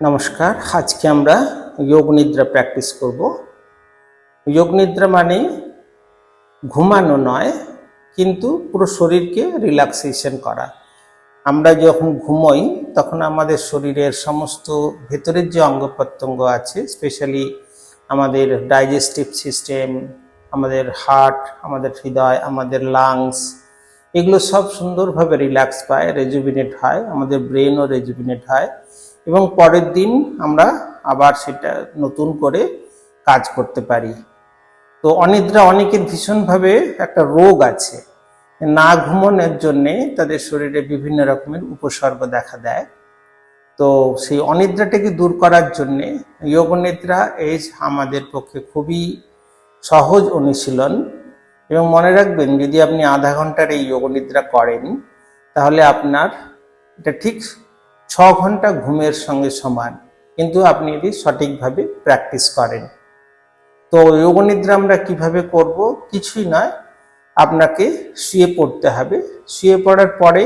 নমস্কার। আজকে আমরা যোগ নিদ্রা প্র্যাকটিস করব। যোগ নিদ্রা মানে ঘুমানো নয়, কিন্তু পুরো শরীরকে রিল্যাক্সেশন করা। আমরা যখন ঘুমোই তখন আমাদের শরীরের সমস্ত ভেতরের যে অঙ্গ প্রত্যঙ্গ আছে, স্পেশালি আমাদের ডাইজেস্টিভ সিস্টেম, আমাদের হার্ট, আমাদের হৃদয়, আমাদের লাংস, এগুলো সব সুন্দরভাবে রিল্যাক্স পায়, রেজুভিনেট হয়, আমাদের ব্রেনও রেজুভিনেট হয় এবং পরের দিন আমরা আবার সেটা নতুন করে কাজ করতে পারি। তো অনিদ্রা অনেকের ভীষণভাবে একটা রোগ আছে, না ঘুমানোর জন্যে তাদের শরীরে বিভিন্ন রকমের উপসর্গ দেখা দেয়। তো সেই অনিদ্রাটাকে দূর করার জন্যে যোগ নিদ্রা এই আমাদের পক্ষে খুবই সহজ অনুশীলন। এবং মনে রাখবেন, যদি আপনি আধা ঘন্টার এই যোগ নিদ্রা করেন তাহলে আপনার এটা ঠিক 6 ঘন্টা ঘুমের সঙ্গে সমান, কিন্তু আপনি যদি সঠিকভাবে প্র্যাকটিস করেন। তো যোগ নিদ্রা আমরা কিভাবে করব? কিছুই নয়, আপনাকে শুয়ে পড়তে হবে। শুয়ে পড়ার পরে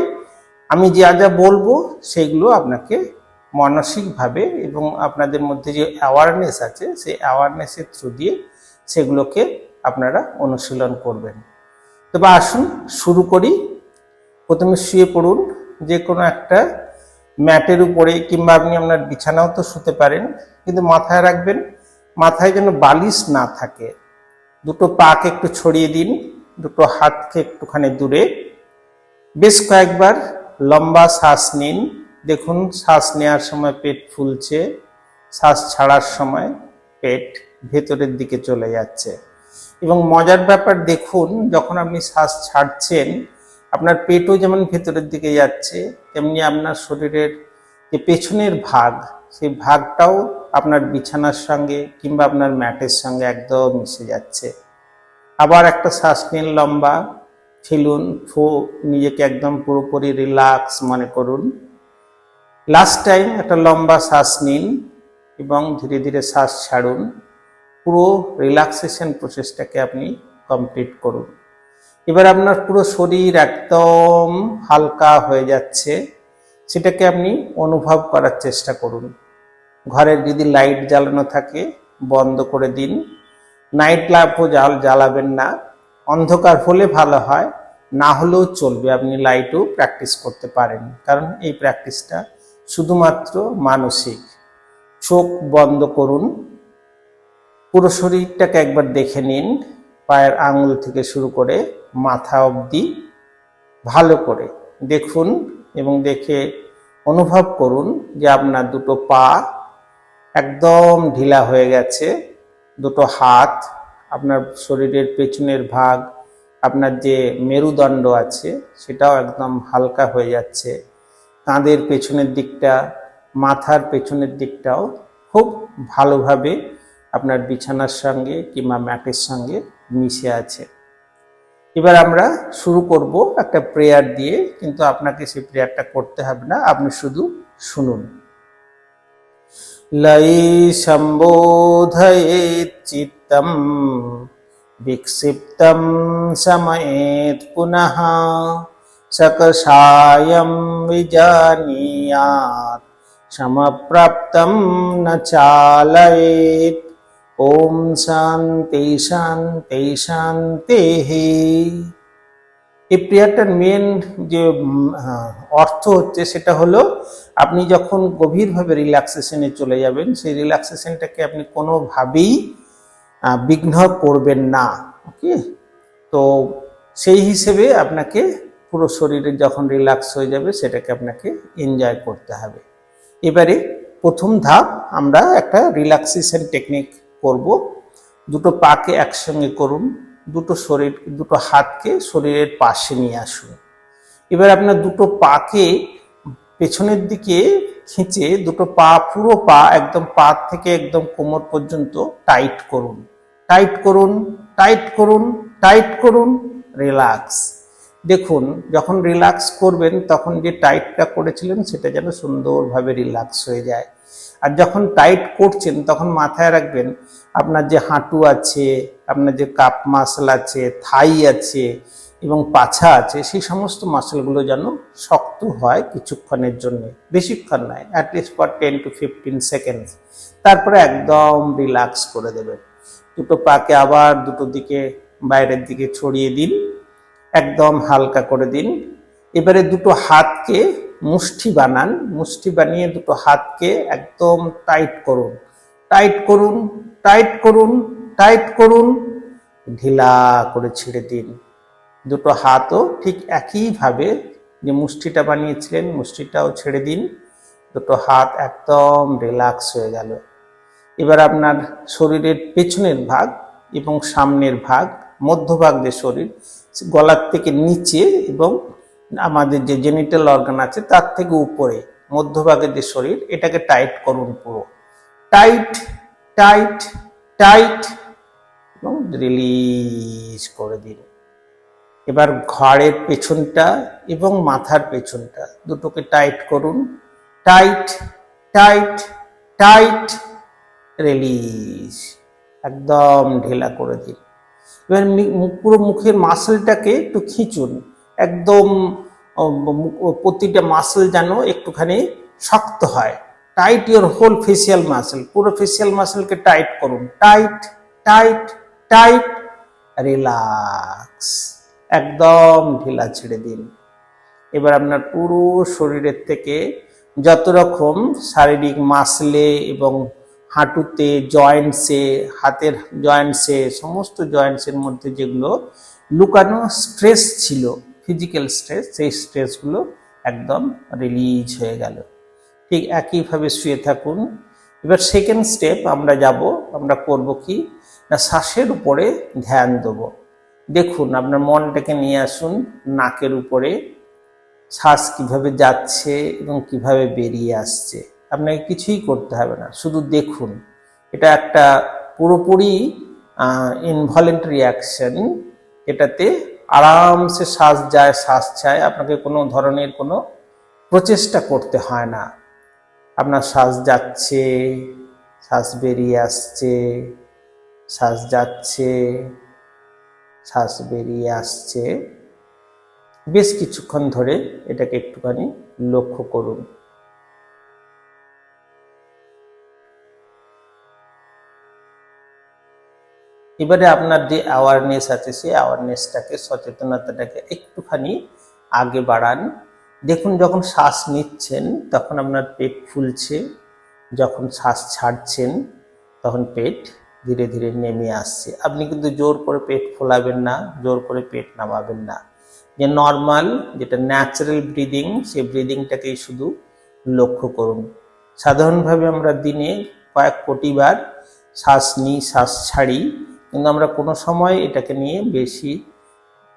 আমি যা যা বলবো সেগুলো আপনাকে মানসিকভাবে এবং আপনাদের মধ্যে যে অ্যাওয়ারনেস আছে সেই অ্যাওয়ারনেসের থ্রু দিয়ে সেগুলোকে আপনারা অনুশীলন করবেন। তবে আসুন শুরু করি। প্রথমে শুয়ে পড়ুন, যে কোনো একটা ম্যাটের উপরে, কিংবা আপনি আপনার বিছানাও তো শুতে পারেন, কিন্তু মাথায় রাখবেন মাথায় যেন বালিশ না থাকে। দুটো পাকে একটু ছড়িয়ে দিন, দুটো হাতকে একটুখানি দূরে। বেশ কয়েকবার লম্বা শ্বাস নিন। দেখুন শ্বাস নেওয়ার সময় পেট ফুলছে, শ্বাস ছাড়ার সময় পেট ভেতরের দিকে চলে যাচ্ছে। এবং মজার ব্যাপার দেখুন, যখন আপনি শ্বাস ছাড়ছেন আপনার পেটও যেমন ভেতরের দিকে যাচ্ছে, তেমনি আপনার শরীরের যে পেছনের ভাগ, সেই ভাগটাও আপনার বিছানার সঙ্গে কিংবা আপনার ম্যাটের সঙ্গে একদম মিশে যাচ্ছে। আবার একটা শ্বাস নিন, লম্বা ফেলুন, নিজেকে একদম পুরোপুরি রিল্যাক্স মনে করুন। লাস্ট টাইম একটা লম্বা শ্বাস নিন এবং ধীরে ধীরে শ্বাস ছাড়ুন। পুরো রিল্যাক্সেশন প্রসেসটাকে আপনি কমপ্লিট করুন। এবার আপনার পুরো শরীর একদম হালকা হয়ে যাচ্ছে, সেটাকে আপনি অনুভব করার চেষ্টা করুন। ঘরের যদি লাইট জ্বালানো থাকে বন্ধ করে দিন, নাইট ল্যাম্পও জ্বালাবেন না। অন্ধকার হলে ভালো হয়, না হলেও চলবে, আপনি লাইটও প্র্যাকটিস করতে পারেন, কারণ এই প্র্যাকটিসটা শুধুমাত্র মানসিক। চোখ বন্ধ করুন, পুরো শরীরটাকে একবার দেখে নিন, পায়ের আঙুল থেকে শুরু করে মাথা অবধি ভালো করে দেখুন এবং দেখে অনুভব করুন যে আপনার দুটো পা একদম ঢিলা হয়ে গেছে, দুটো হাত, আপনার শরীরের পেছনের ভাগ, আপনার যে মেরুদণ্ড আছে সেটাও একদম হালকা হয়ে যাচ্ছে। কাঁধের পেছনের দিকটা, মাথার পেছনের দিকটাও খুব ভালোভাবে আপনার বিছানার সঙ্গে কিংবা ম্যাটের সঙ্গে মিশে আছে। এবার আমরা শুরু করব একটা প্রেয়ার দিয়ে, কিন্তু আপনাকে সেই প্রেয়ারটা করতে হবে না, আপনি শুধু শুনুন। লয়ি সম্বোধয়েৎ চিত্তম বিক্ষিপ্তম শময়েৎ পুনঃ সকশায়ম বিজানীয়াৎ সমপ্রাপ্তম ন চালয়েৎ। ওম শান্তি শান্তি শান্তি। এই প্রেয়ারটার মেন যে অর্থ হচ্ছে সেটা হলো, আপনি যখন গভীরভাবে রিল্যাক্সেশনে চলে যাবেন, সেই রিল্যাক্সেশনটাকে আপনি কোনোভাবেই বিঘ্ন করবেন না। ওকে, তো সেই হিসেবে আপনাকে পুরো শরীরে যখন রিল্যাক্স হয়ে যাবে সেটাকে আপনাকে এনজয় করতে হবে। এবারে প্রথম ধাপ, আমরা একটা রিল্যাক্সেশন টেকনিক করব। দুটো পাকে একসঙ্গে করুন, দুটো হাতকে শরীরের পাশে নিয়ে আসুন। এবার আপনার দুটো পাকে পেছনের দিকে খিঁচে দুটো পা, পুরো পা একদম পা থেকে একদম কোমর পর্যন্ত টাইট করুন, টাইট করুন, টাইট করুন, টাইট করুন, রিল্যাক্স। দেখুন যখন রিল্যাক্স করবেন তখন যে টাইটটা করেছিলেন সেটা যেন সুন্দরভাবে রিল্যাক্স হয়ে যায়। আর যখন টাইট করছেন তখন মাথায় রাখবেন আপনার যে হাঁটু আছে, আপনার যে কাপ মাসল আছে, থাই আছে, এবং পাছা আছে, সেই সমস্ত মাসেলগুলো যেন শক্ত হয় কিছুক্ষণের জন্য, বেশিক্ষণ নয়, অ্যাটলিস্ট ফর 10 to 15 সেকেন্ডস। তারপরে একদম রিল্যাক্স করে দেবেন। দুটো পাকে আবার দুটো দিকে বাইরের দিকে ছড়িয়ে দিন, একদম হালকা করে দিন। এবারে দুটো হাতকে মুষ্টি বানান, মুষ্টি বানিয়ে দুটো হাতকে একদম টাইট করুন, টাইট করুন, টাইট করুন, টাইট করুন, ঢিলা করে ছেড়ে দিন। দুটো হাতও ঠিক একইভাবে যে মুষ্টিটা বানিয়েছিলেন মুষ্টিটাও ছেড়ে দিন। দুটো হাত একদম রিল্যাক্স হয়ে গেল। এবার আপনার শরীরের পেছনের ভাগ এবং সামনের ভাগ, মধ্যভাগ যে শরীর, গলার থেকে নিচে এবং আমাদের যে জেনিটাল অর্গান আছে তার থেকে উপরে মধ্যভাগের যে শরীর, এটাকে টাইট করুন পুরো। টাইট, টাইট, টাইট, এবং রিলিজ করে দিন। এবার ঘাড়ের পেছনটা এবং মাথার পেছনটা দুটোকে টাইট করুন। টাইট, টাইট, টাইট, রিলিজ, একদম ঢিলা করে দিন। এবার পুরো মুখের মাসেলটাকে একটু খিঁচুন, একদম প্রতিটা মাসেল যেন একটুখানি শক্ত হয়। Tight your whole facial muscle, পুরো ফেসিয়াল মাসেলকে টাইট করুন। টাইট, টাইট, টাইট, রিল্যাক্স, একদম ঢিলা ছেড়ে দিন। এবার আপনার পুরো শরীরের থেকে যত রকম শারীরিক মাসলে এবং হাঁটুতে, জয়েন্টসে, হাতের জয়েন্টসে, সমস্ত জয়েন্টসের মধ্যে যেগুলো লুকানো স্ট্রেস ছিল, ফিজিক্যাল স্ট্রেস, সেই স্ট্রেসগুলো একদম রিলিজ হয়ে গেল। ঠিক একইভাবে শুয়ে থাকুন। এবার সেকেন্ড স্টেপ আমরা যাব, আমরা করব কি না, শ্বাসের উপরে ধ্যান দেবো। দেখুন, আপনার মনটাকে নিয়ে আসুন নাকের উপরে, শ্বাস কিভাবে যাচ্ছে এবং কিভাবে বেরিয়ে আসছে। আপনাকে কিছুই করতে হবে না, শুধু দেখুন। এটা একটা পুরোপুরি ইনভলেন্টারি অ্যাকশন, এটাতে আরামসে শ্বাস যায়, শ্বাস ছায়, আপনাকে কোনো ধরনের কোনো প্রচেষ্টা করতে হয় না। আপনার শ্বাস যাচ্ছে, শ্বাস বেরিয়ে আসছে, শ্বাস যাচ্ছে, শ্বাস বেরিয়ে আসছে। বেশ কিছুক্ষণ ধরে এটাকে একটুখানি লক্ষ্য করুন। এবারে আপনার যে অ্যাওয়ারনেস আছে, সেই অ্যাওয়ারনেসটাকে, সচেতনতাটাকে একটুখানি আগে বাড়ান। দেখুন, যখন শ্বাস নিচ্ছেন তখন আপনার পেট ফুলছে, যখন শ্বাস ছাড়ছেন তখন পেট ধীরে ধীরে নেমে আসছে। আপনি কিন্তু জোর করে পেট ফোলাবেন না, জোর করে পেট নামাবেন না। যে নর্মাল, যেটা ন্যাচারাল ব্রিদিং, সেই ব্রিদিংটাকেই শুধু লক্ষ্য করুন। সাধারণভাবে আমরা দিনে কয়েক কোটি বার শ্বাস নিই, শ্বাস ছাড়ি, কিন্তু আমরা কোনো সময় এটাকে নিয়ে বেশি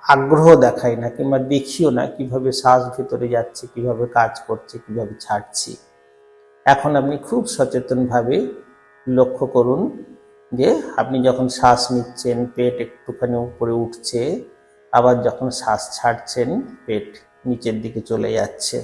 আগ্রহ দেখাই না, কিংবা দেখিও না কিভাবে শ্বাস ভেতরে যাচ্ছে, কিভাবে কাজ করছে, কিভাবে ছাড়ছি। এখন আপনি খুব সচেতনভাবে লক্ষ্য করুন যে আপনি যখন শ্বাস নিচ্ছেন পেট একটুখানি উপরে উঠছে, আবার যখন শ্বাস ছাড়ছেন পেট নিচের দিকে চলে যাচ্ছে।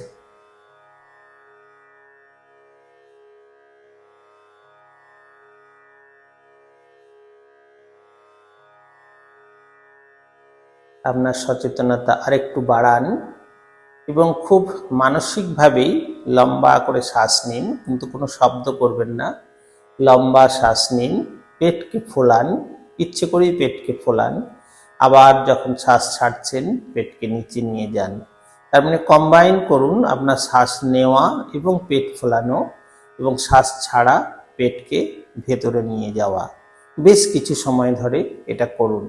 আপনার সচেতনতা আরেকটু বাড়ান এবং খুব মানসিকভাবেই লম্বা করে শ্বাস নিন, কিন্তু কোনো শব্দ করবেন না। লম্বা শ্বাস নিন, পেটকে ফোলান, ইচ্ছে করেই পেটকে ফোলান। আবার যখন শ্বাস ছাড়ছেন পেটকে নিচে নিয়ে যান। তার মানে কম্বাইন করুন আপনার শ্বাস নেওয়া এবং পেট ফোলানো, এবং শ্বাস ছাড়া পেটকে ভেতরে নিয়ে যাওয়া। বেশ কিছু সময় ধরে এটা করুন।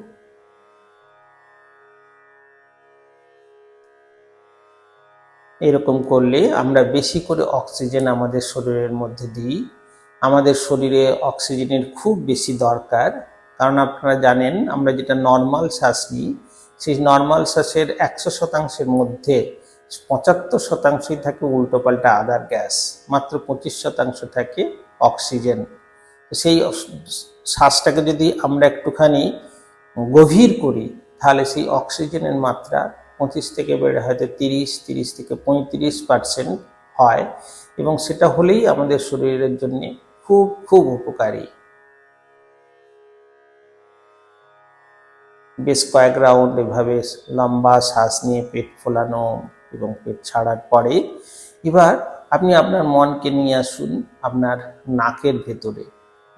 এরকম করলে আমরা বেশি করে অক্সিজেন আমাদের শরীরের মধ্যে দিই। আমাদের শরীরে অক্সিজেনের খুব বেশি দরকার, কারণ আপনারা জানেন আমরা যেটা নর্মাল শ্বাস নিই, সেই নর্মাল শ্বাসের 100%-এর মধ্যে 75%-ই থাকে উল্টোপাল্টা আদার গ্যাস, মাত্র 25% থাকে অক্সিজেন। সেই শ্বাসটাকে যদি আমরা একটুখানি গভীর করি, তাহলে সেই অক্সিজেনের মাত্রা 25 থেকে বেড়ে হয়তো 30 থেকে 35% হয়, এবং সেটা হলেই আমাদের শরীরের জন্য খুব খুব উপকারী। বেশ কয়েক রাউন্ড এভাবে লম্বা শ্বাস নিয়ে পেট ফোলানো এবং পেট ছাড়ার পরে এবার আপনি আপনার মনকে নিয়ে আসুন আপনার নাকের ভেতরে।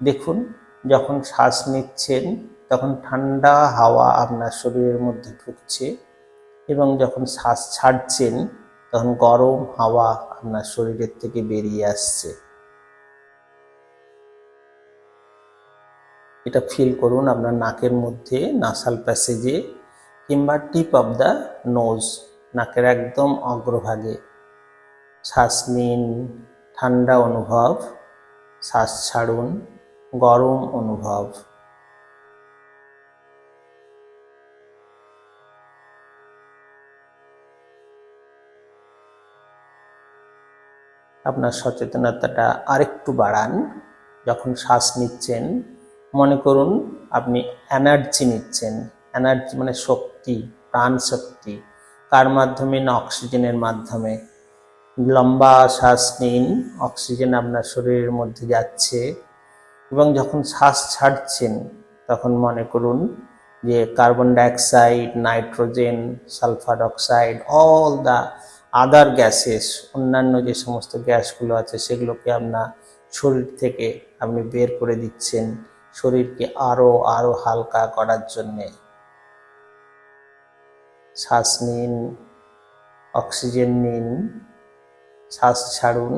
দেখুন যখন শ্বাস নিচ্ছেন তখন ঠান্ডা হাওয়া আপনার শরীরের মধ্যে ঢুকছে এবং যখন শ্বাস ছাড়ছেন তখন গরম হাওয়া আপনার শরীরের থেকে বেরিয়ে আসছে। এটা ফিল করুন আপনার নাকের মধ্যে, নাসাল প্যাসেজে কিংবা টিপ অফ দ্য নোজ, নাকের একদম অগ্রভাগে। শ্বাস নিন, ঠান্ডা অনুভব, শ্বাস ছাড়ুন, গরম অনুভব। আপনার সচেতনতাটা আরেকটু বাড়ান। যখন শ্বাস নিচ্ছেন মনে করুন আপনি এনার্জি নিচ্ছেন। এনার্জি মানে শক্তি, প্রাণ শক্তি। কার মাধ্যমে? না অক্সিজেনের মাধ্যমে। লম্বা শ্বাস নিন, অক্সিজেন আপনার শরীরের মধ্যে যাচ্ছে এবং যখন শ্বাস ছাড়ছেন তখন মনে করুন যে carbon dioxide, nitrogen, sulphur oxide, all the other gases, অন্যান্য যে সমস্ত গ্যাসগুলো আছে সেগুলোকে আপনার শরীর থেকে আপনি বের করে দিচ্ছেন শরীরকে আরো আরো হালকা করার জন্যে। শ্বাস নিন, অক্সিজেন নিন, শ্বাস ছাড়ুন,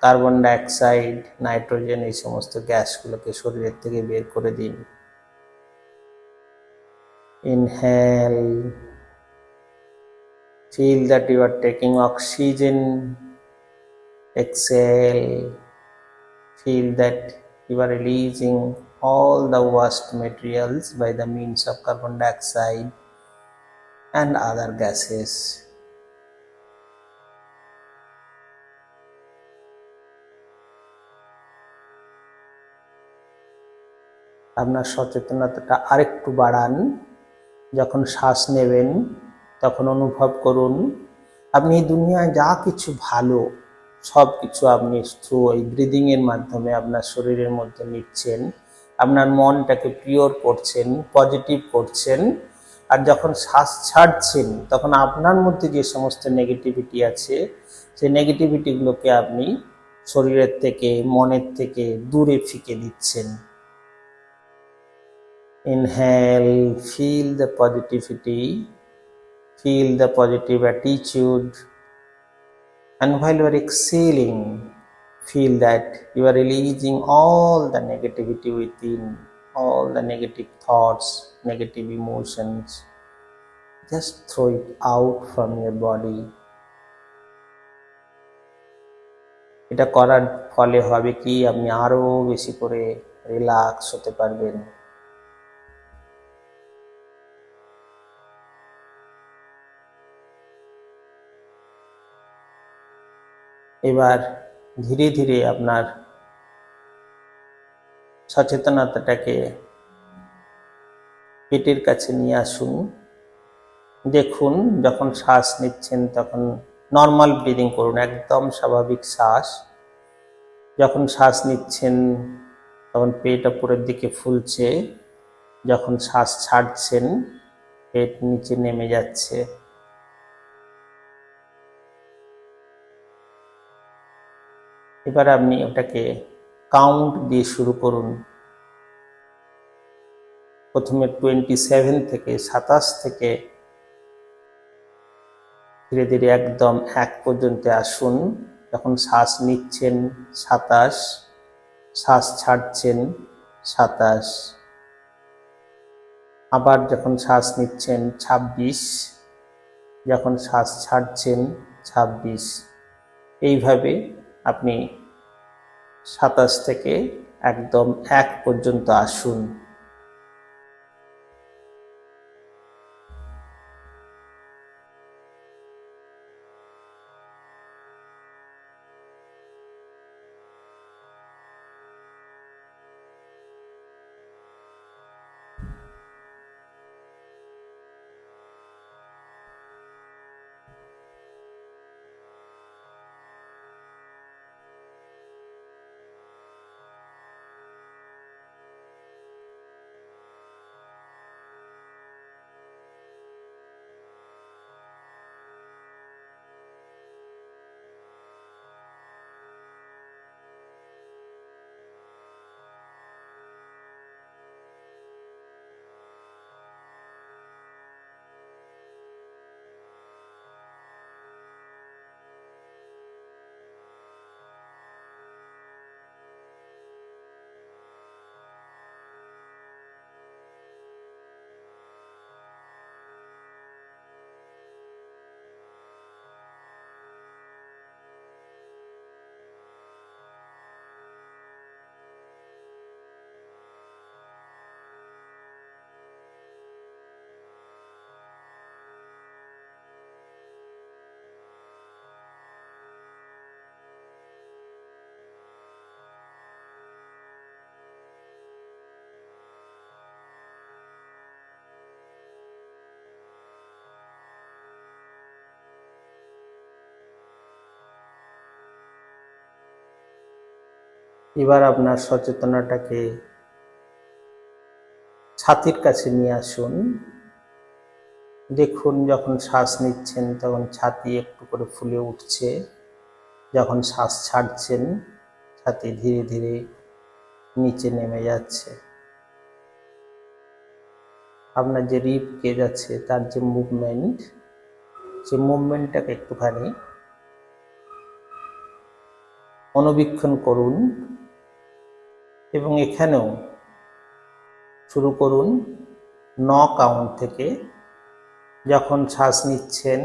কার্বন ডাইঅক্সাইড, নাইট্রোজেন এই সমস্ত গ্যাসগুলোকে শরীরের থেকে বের করে দিন। Inhale, feel that you are taking oxygen. Exhale, feel that you are releasing all the waste materials by the means of carbon dioxide and other gases. আপনার সচেতনতাটা আরেকটু বাড়ান। যখন শ্বাস নেবেন তখন অনুভব করুন আপনি এই দুনিয়ায় যা কিছু ভালো সব কিছু আপনি থ্রু এই ব্রিদিংয়ের মাধ্যমে আপনার শরীরের মধ্যে নিচ্ছেন, আপনার মনটাকে পিওর করছেন, পজিটিভ করছেন। আর যখন শ্বাস ছাড়ছেন তখন আপনার মধ্যে যে সমস্ত নেগেটিভিটি আছে সেই নেগেটিভিটিগুলোকে আপনি শরীরের থেকে, মনের থেকে দূরে ফিকে দিচ্ছেন। Inhale, feel the positivity, feel the positive attitude, and while you are exhaling, feel that you are releasing all the negativity within, all the negative thoughts, negative emotions. Just throw it out from your body. এটা করার ফলে হবে কি আপনি আরো বেশি করে relax হতে পারবেন। এবার ধীরে ধীরে আপনার সচেতনতাটাকে পেটের কাছে নিয়ে আসুন। দেখুন যখন শ্বাস নিচ্ছেন তখন নর্মাল ব্রিদিং করুন, একদম স্বাভাবিক শ্বাস। যখন শ্বাস নিচ্ছেন তখন পেট উপরের দিকে ফুলছে, যখন শ্বাস ছাড়ছেন পেট নিচে নেমে যাচ্ছে। এবার আপনি ওটাকে কাউন্ট দিয়ে শুরু করুন। প্রথমে 27 থেকে 27 থেকে ধীরে ধীরে একদম 1 পর্যন্ত আসুন। যখন শ্বাস নিচ্ছেন 27, শ্বাস ছাড়ছেন 27, আবার যখন শ্বাস নিচ্ছেন 26, যখন শ্বাস ছাড়ছেন 26। এইভাবে আপনি 27 থেকে একদম 1 পর্যন্ত আসুন। এবার আপনার সচেতনতাকে ছাতির কাছে নিয়ে আসুন। দেখুন যখন শ্বাস নিচ্ছেন তখন ছাতি একটু করে ফুলে উঠছে, যখন শ্বাস ছাড়ছেন ছাতি ধীরে ধীরে নিচে নেমে যাচ্ছে। আপনার যে রিব কেজ আছে তার যে মুভমেন্ট, সে মুভমেন্টটাকে একটুখানি অনুবীক্ষণ করুন এবং এখানেও শুরু করুন 9 কাউন্ট থেকে। যখন শ্বাস নিচ্ছেন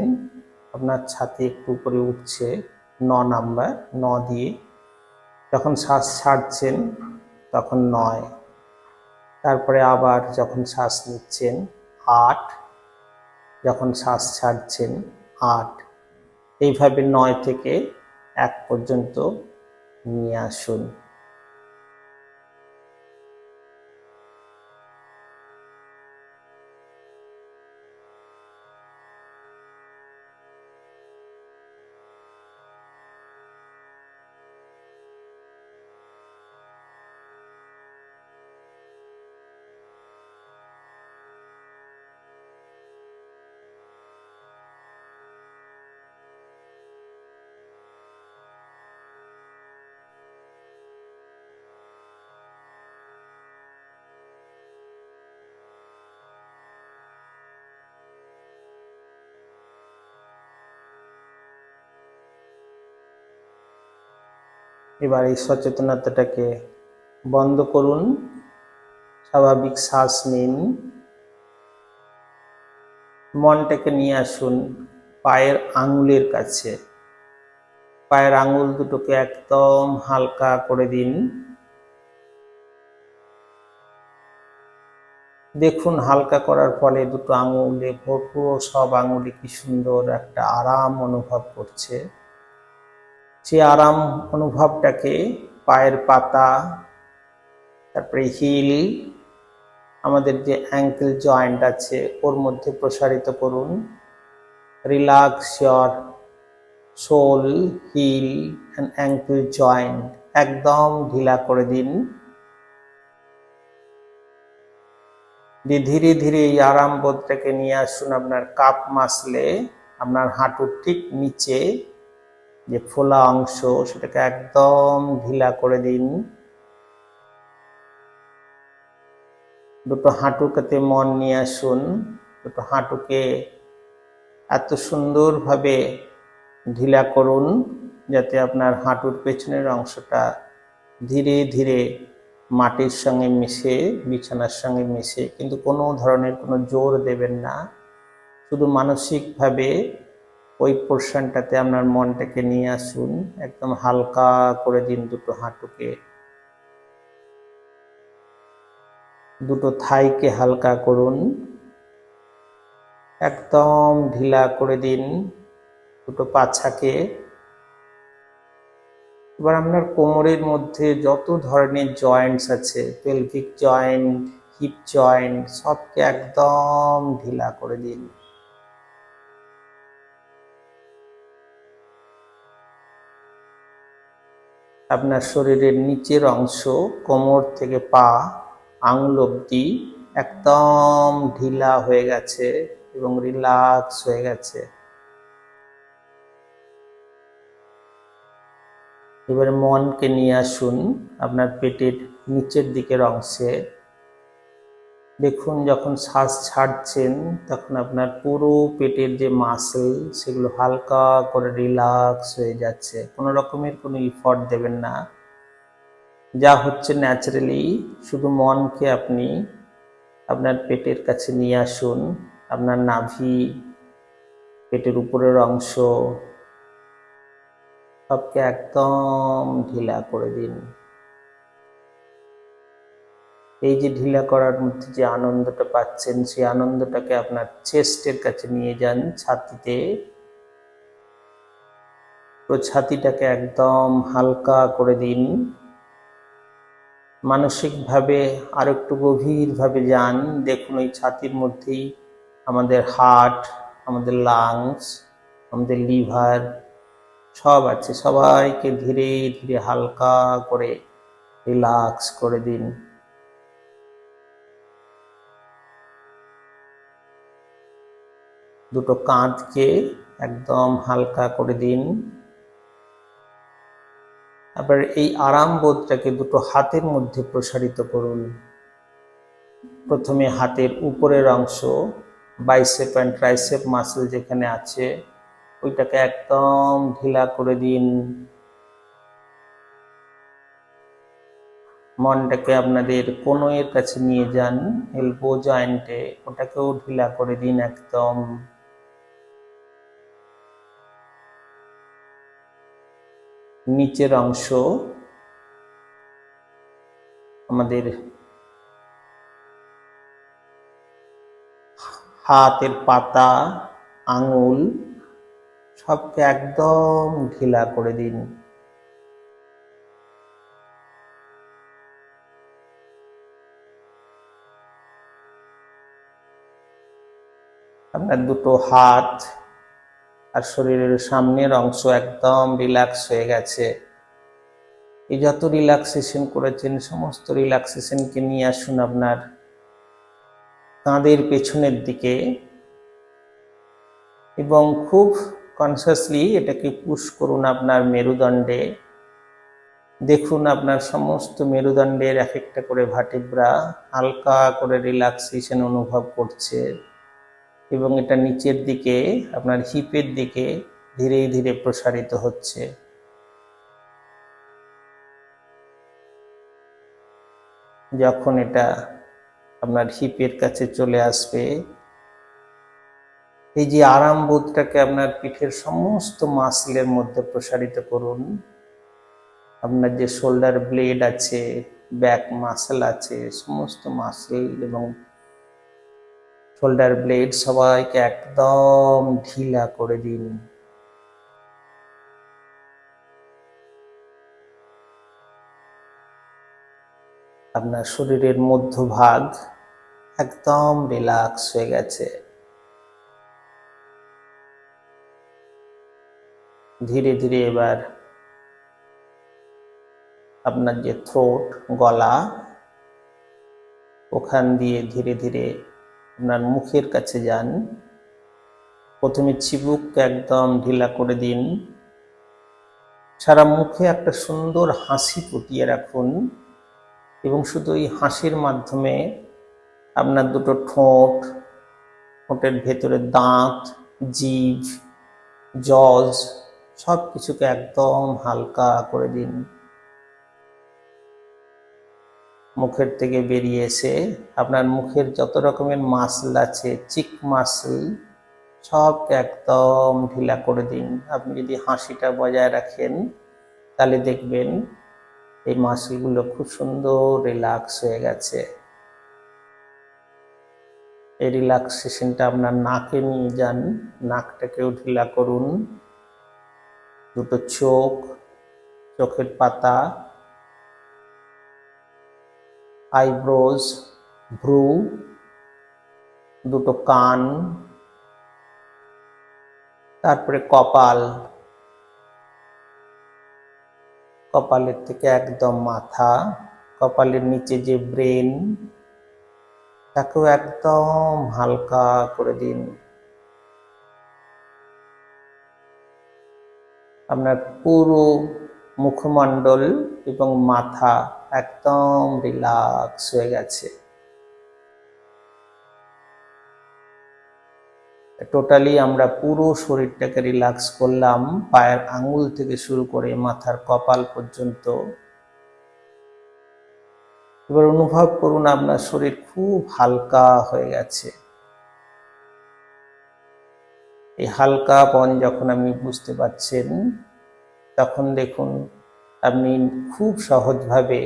আপনার ছাতি একটু উপরে উঠছে 9 নাম্বার, 9 দিয়ে। যখন শ্বাস ছাড়ছেন তখন 9, তারপরে আবার যখন শ্বাস নিচ্ছেন 8, যখন শ্বাস ছাড়ছেন 8। এইভাবে 9 থেকে 1 পর্যন্ত নিয়ে আসুন। এবার এই সচেতনতাটাকে বন্ধ করুন, স্বাভাবিক শ্বাস নিন। মনটাকে নিয়ে আসুন পায়ের আঙুলের কাছে। পায়ের আঙুল দুটোকে একদম হালকা করে দিন। দেখুন হালকা করার ফলে দুটো আঙুলে, পুরো সব আঙুলে কি সুন্দর একটা আরাম অনুভব করছে। সেই আরাম অনুভবটাকে পায়ের পাতা, তারপরে হিল, আমাদের যে অ্যাঙ্কেল জয়েন্ট আছে ওর মধ্যে প্রসারিত করুন। Relax your sole, heel and ankle joint, একদম ঢিলা করে দিন। ধীরে ধীরে এই আরাম বোধটাকে নিয়ে আসুন আপনার কাপ মাসলে, আপনার হাঁটুর ঠিক নিচে যে ফোলা অংশ সেটাকে একদম ঢিলা করে দিন। দুটো হাঁটুকে মন নিয়ে আসুন, দুটো হাঁটুকে এত সুন্দরভাবে ঢিলা করুন যাতে আপনার হাঁটুর পেছনের অংশটা ধীরে ধীরে মাটির সঙ্গে মিশে, বিছানার সঙ্গে মিশে, কিন্তু কোনো ধরনের কোনো জোর দেবেন না। শুধু মানসিকভাবে ওই পোর্শনটাতে আপনার মনটাকে নিয়ে আসুন, একদম হালকা করে দিন দুটো হাঁটুকে। দুটো থাইকে হালকা করুন, একদম ঢিলা করে দিন দুটো পাছাকে। এবার আপনার কোমরের মধ্যে যত ধরনের জয়েন্টস আছে, পেলভিক জয়েন্ট, হিপ জয়েন্ট, সবকে একদম ঢিলা করে দিন। আপনার শরীরের নিচের অংশ কোমর থেকে পা আঙুল অবধি একদম ঢিলা হয়ে গেছে এবং রিল্যাক্স হয়ে গেছে। এবার মনকে নিয়ে আসুন আপনার পেটের নিচের দিকের অংশে। দেখুন যখন শ্বাস ছাড়ছেন তখন আপনার পুরো পেটের যে মাসল সেগুলো হালকা করে রিল্যাক্স হয়ে যাচ্ছে। কোনো রকমের কোনো ইফর্ট দেবেন না, যা হচ্ছে ন্যাচারালি। শুধু মনকে আপনি আপনার পেটের কাছে নিয়ে আসুন, আপনার নাভি, পেটের উপরের অংশ সবকে একদম ঢিলা করে দিন। এই যে ঢিলা করার মধ্যে যে আনন্দটা পাচ্ছেন সেই আনন্দটাকে আপনার চেস্টের কাছে নিয়ে যান, ছাতিতে। পুরো ছাতিটাকে একদম হালকা করে দিন। মানসিকভাবে আর একটু গভীরভাবে যান। দেখুন ওই ছাতির মধ্যেই আমাদের হার্ট, আমাদের লাংস, আমাদের লিভার সব আছে। সবাইকে ধীরে ধীরে হালকা করে রিল্যাক্স করে দিন। দুটো কাঁধকে একদম হালকা করে দিন। আবার এই আরাম বোধটাকে দুটো হাতের মধ্যে প্রসারিত করুন। প্রথমে হাতের উপরের অংশ, বাইসেপ অ্যান্ড ট্রাইসেপ মাসল যেখানে আছে ওইটাকে একদম ঢিলা করে দিন। মনটাকে আপনাদের কোণের কাছে নিয়ে যান, এলবো জয়েন্টে, ওটাকেও ঢিলা করে দিন একদম। নিচের অংশ, আমাদের হাতের পাতা, আঙুল সবকে একদম ঢিলা করে দিন। আপনার দুটো হাত আর শরীরের সামনের অংশ একদম রিল্যাক্স হয়ে গেছে। এই যত রিল্যাক্সেশন করেছেন সমস্ত রিল্যাক্সেশনকে নিয়ে আসুন আপনার কাঁধের পেছনের দিকে এবং খুব কনসিয়াসলি এটাকে পুশ করুন আপনার মেরুদণ্ডে। দেখুন আপনার সমস্ত মেরুদণ্ডের এক একটা করে ভার্টিব্রা হালকা করে রিল্যাক্সেশন অনুভব করছে এবং এটা নিচের দিকে আপনার হিপের দিকে ধীরে ধীরে প্রসারিত হচ্ছে। যখন এটা আপনার হিপের কাছে চলে আসবে, এই যে আরাম বোধটাকে আপনার পিঠের সমস্ত মাসলের মধ্যে প্রসারিত করুন। আপনার যে শোল্ডার ব্লেড আছে, ব্যাক মাসল আছে, সমস্ত মাসল এবং শোল্ডার ব্লেড সবাইকে একদম ঢিলা করে দিন। আপনার শরীরের মধ্যভাগ একদম রিল্যাক্স হয়ে গেছে। ধীরে ধীরে এবার আপনার যে থ্রোট, গলা, ওখান দিয়ে ধীরে ধীরে আপনার মুখের কাছে যান। প্রথমে চিবুককে একদম ঢিলা করে দিন। সারা মুখে একটা সুন্দর হাসি ফুটিয়ে রাখুন এবং শুধু এই হাসির মাধ্যমে আপনার দুটো ঠোঁট, ঠোঁটের ভেতরে দাঁত, জিভ, জজ সব কিছুকে একদম হালকা করে দিন। মুখের থেকে বেরিয়ে এসে আপনার মুখের যত রকমের মাসল আছে, চিক মাসল সবকে একদম ঢিলা করে দিন। আপনি যদি হাসিটা বজায় রাখেন তাহলে দেখবেন এই মাসলগুলো খুব সুন্দর রিল্যাক্স হয়ে গেছে। এই রিল্যাক্সেশনটা আপনার নাকে নিয়ে যান, নাকটাকেও ঢিলা করুন। দুটো চোখ, চোখের পাতা, আইব্রোজ, ভ্রু, দুটো কান, তারপরে কপাল, কপালের থেকে একদম মাথা, কপালের নিচে যে ব্রেন তাকেও একদম হালকা করে দিন। আপনার পুরো মুখমণ্ডল এবং মাথা একদম রিল্যাক্স হয়ে গেছে। টোটালি আমরা পুরো শরীরটাকে রিল্যাক্স করলাম, পায়ের আঙ্গুল থেকে শুরু করে মাথার কপাল পর্যন্ত। এবার অনুভব করুন আপনার শরীর খুব হালকা হয়ে গেছে। এই হালকাপন যখন আপনি বুঝতে পারছেন তখন দেখুন আপনি খুব সহজভাবে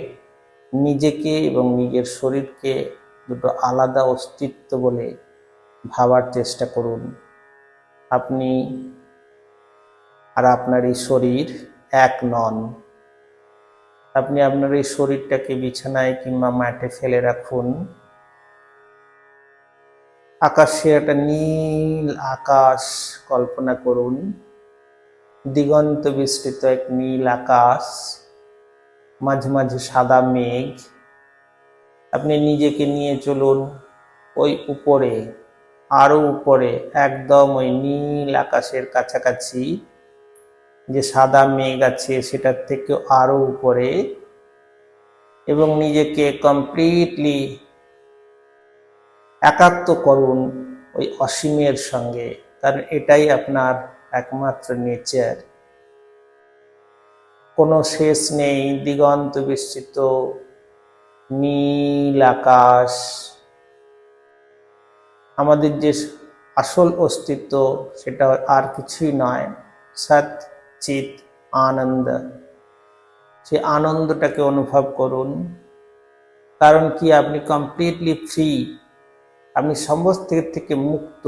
নিজেকে এবং নিজের শরীরকে দুটো আলাদা অস্তিত্ব বলে ভাবার চেষ্টা করুন। আপনি আর আপনার এই শরীর এক নন। আপনি আপনার এই শরীরটাকে বিছানায় কিংবা মাঠে ফেলে রাখুন। আকাশে একটা নীল আকাশ কল্পনা করুন, দিগন্ত বিস্তৃত এক নীল আকাশ। মাঝে মাঝে সাদা মেঘ। আপনি নিজেকে নিয়ে চলুন ওই উপরে, আরো উপরে, একদম ওই নীল আকাশের কাছাকাছি। যে সাদা মেঘ আছে সেটার থেকে আরো উপরে, এবং নিজেকে কমপ্লিটলি একাত্ম করুন ওই অসীমের সঙ্গে, কারণ এটাই আপনার একমাত্র নেচার। কোনো শেষ নেই, দিগন্ত বিস্তৃত নীল আকাশ। আমাদের যে আসল অস্তিত্ব সেটা আর কিছুই নয়, সৎ চিত আনন্দ। সে আনন্দটাকে অনুভব করুন। কারণ কি, আপনি কমপ্লিটলি ফ্রি, আপনি সমস্ত থেকে মুক্ত।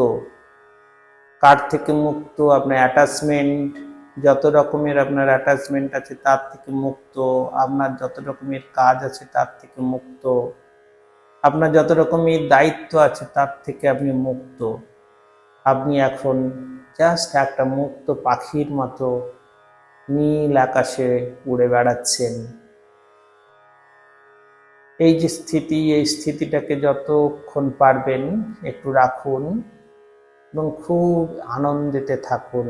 কার থেকে মুক্ত? আপনার অ্যাটাচমেন্ট, যত রকমের আপনার অ্যাটাচমেন্ট আছে তার থেকে মুক্ত। আপনার যত রকমের কাজ আছে তার থেকে মুক্ত। আপনার যত রকমের দায়িত্ব আছে তার থেকে আপনি মুক্ত। আপনি এখন জাস্ট একটা মুক্ত পাখির মতো নীল আকাশে উড়ে বেড়াচ্ছেন। এই যে স্থিতি, এই স্থিতিটাকে যতক্ষণ পারবেন একটু রাখুন এবং খুব আনন্দেতে থাকুন।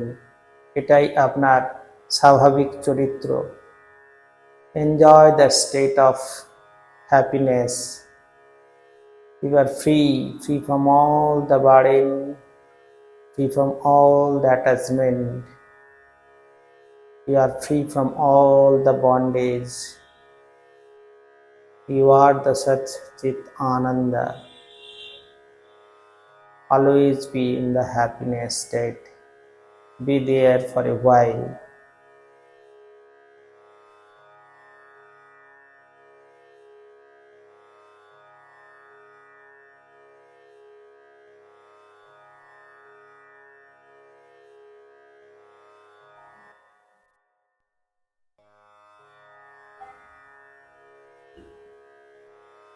এটাই আপনার স্বাভাবিক চরিত্র। Enjoy the state of happiness. You are free from all the burden, free from all the attachment. You are free from all the bondage. You are the Sat Chit Ananda. Always be in the happiness state. Be there for a while.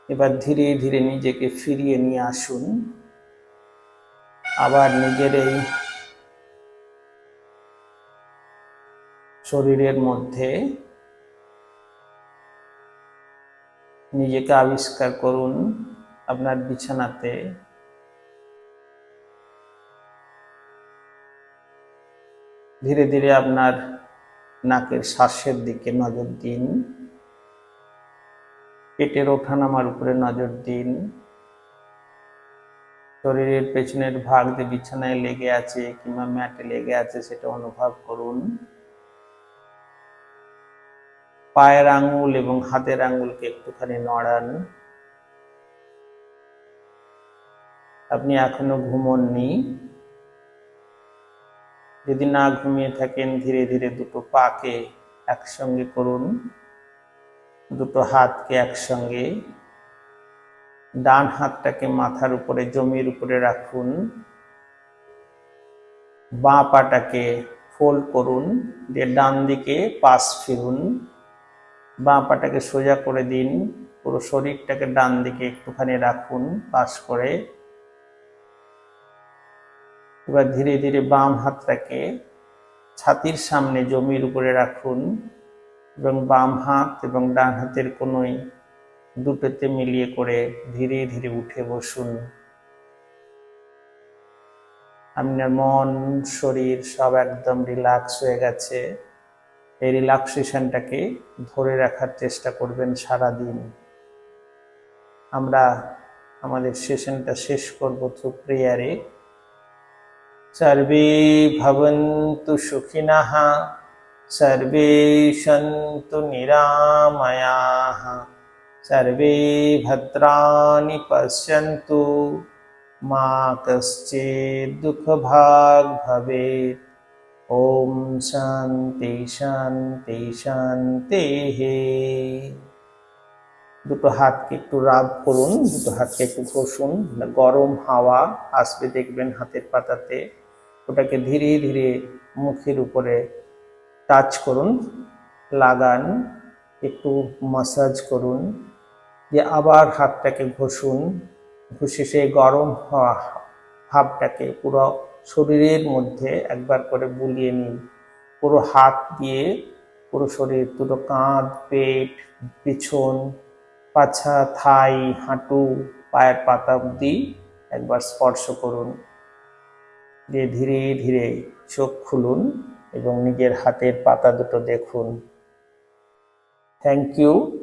এবার ধীরে ধীরে নিজেকে ফিরিয়ে নিয়ে আসুন। আবার নিজের এই শরীরের মধ্যে নিজেকে আবিষ্কার করুন আপনার বিছানাতে। ধীরে ধীরে আপনার নাকের শ্বাসের দিকে নজর দিন, পেটের ওঠানামার উপরে নজর দিন। শরীরের পেছনের ভাগ যে বিছানায় লেগে আছে কিংবা ম্যাটে লেগে আছে সেটা অনুভব করুন। পায়ের আঙ্গুল এবং হাতের আঙ্গুলকে একটুখানি নড়ান। আপনি এখনো ঘুমোননি। যদি না ঘুমিয়ে থাকেন, ধীরে ধীরে দুটো পাকে একসঙ্গে করুন, দুটো হাতকে একসঙ্গে। ডান হাতটাকে মাথার উপরে, জমির উপরে রাখুন। বাঁ পাটাকে ফোল্ড করুন, দিয়ে ডান দিকে পাশ ফিরুন। বাঁ পাটাকে সোজা করে দিন, পুরো শরীরটাকে ডান দিকে একটুখানি রাখুন পাশ করে। এবার ধীরে ধীরে বাম হাতটাকে ছাতির সামনে জমির উপরে রাখুন এবং বাম হাত এবং ডান হাতের কোনোই দুটোতে মিলিয়ে করে ধীরে ধীরে উঠে বসুন। আপনার মন, শরীর সব একদম রিল্যাক্স হয়ে গেছে। এই রিল্যাক্সেশনটাকে ধরে রাখার চেষ্টা করবেন সারাদিন। আমরা আমাদের সেশনটা শেষ করব থ্রু প্রেয়ারে। सर्वे भवन्तु सुखिनः, सर्वे सन्तु निरामयाः, सर्वे भद्राणि पश्यन्तु, मा कश्चित् दुःखभाग् भवेत्। ओम शांति शांति शांतिः। দুটো হাতকে একটু রাব করুন, দুটো হাতকে একটু ঘষুন। গরম হাওয়া আসবে দেখবেন হাতের পাতাতে, ওটাকে ধীরে ধীরে মুখের উপরে টাচ করুন, লাগান, একটু মাসাজ করুন। যে আবার হাতটাকে ঘষুন, ঘষে সেই গরম ভাবটাকে পুরো শরীরের মধ্যে একবার করে বুলিয়ে নিন। পুরো হাত দিয়ে পুরো শরীর, দুটো কাঁধ, পেট, পিছন, পাছা, থাই, হাঁটু, পায়ের পাতা অবধি একবার স্পর্শ করুন। দিয়ে ধীরে ধীরে চোখ খুলুন এবং নিজের হাতের পাতা দুটো দেখুন। Thank you.